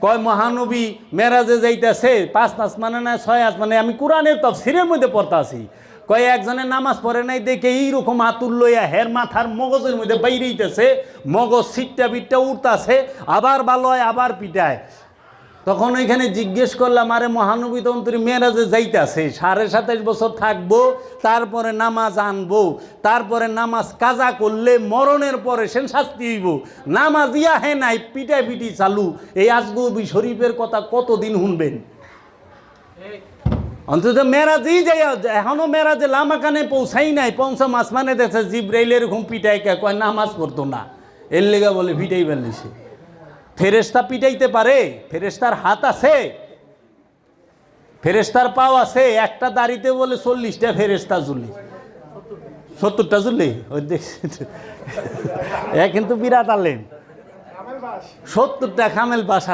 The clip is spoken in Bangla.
কয় মহানবী মেরাজে যাইতেছে 5 আসমানে না 6 আসমানে, আমি কোরআনের তাফসীরের মধ্যে পড়তে আছি, কয় একজনের নামাজ পড়ে নাই দেখে এইরকম আতুর লইয়া হের মাথার মগজের মধ্যে বাইরেইতেছে, মগজ সিটটা বিটটা উঠতাছে, আবার ভালো হয় আবার পিটায়। তখন ওইখানে জিজ্ঞেস করলাম, আরে মহানবী তখন তুই মেরাজে যাইতেছে, 27.5 বছর থাকবো, তারপরে নামাজ আনবো, তারপরে নামাজ কাজা করলে মরণের পরে সে শাস্তি হইব, নামাজ ইয়া হে নাই, পিটাই পিটি চালু, এই আজগবি শরীফের কথা কতদিন শুনবেন? অন্তত মেরাজই যাই, এখনো মেরাজে লামাকানে পৌঁছাই নাই, 5ম আসমানে দেখছে জিব্রাইল এরকম পিটাই কয় নামাজ পড়তো না, এর লেগা বলে পিটাই ফেলছে। ফেরেশতা পিটাইতে পারে? ফেরেশতার হাত আছে, ফেরেশতার পাও আছে, একটা দাড়িতে বলে 40টা ফেরেশতা ঝুলি, 70টা ঝুলি, ওই দেখছি কিন্তু বিরাট আলেম, 70টা কামেল বাস।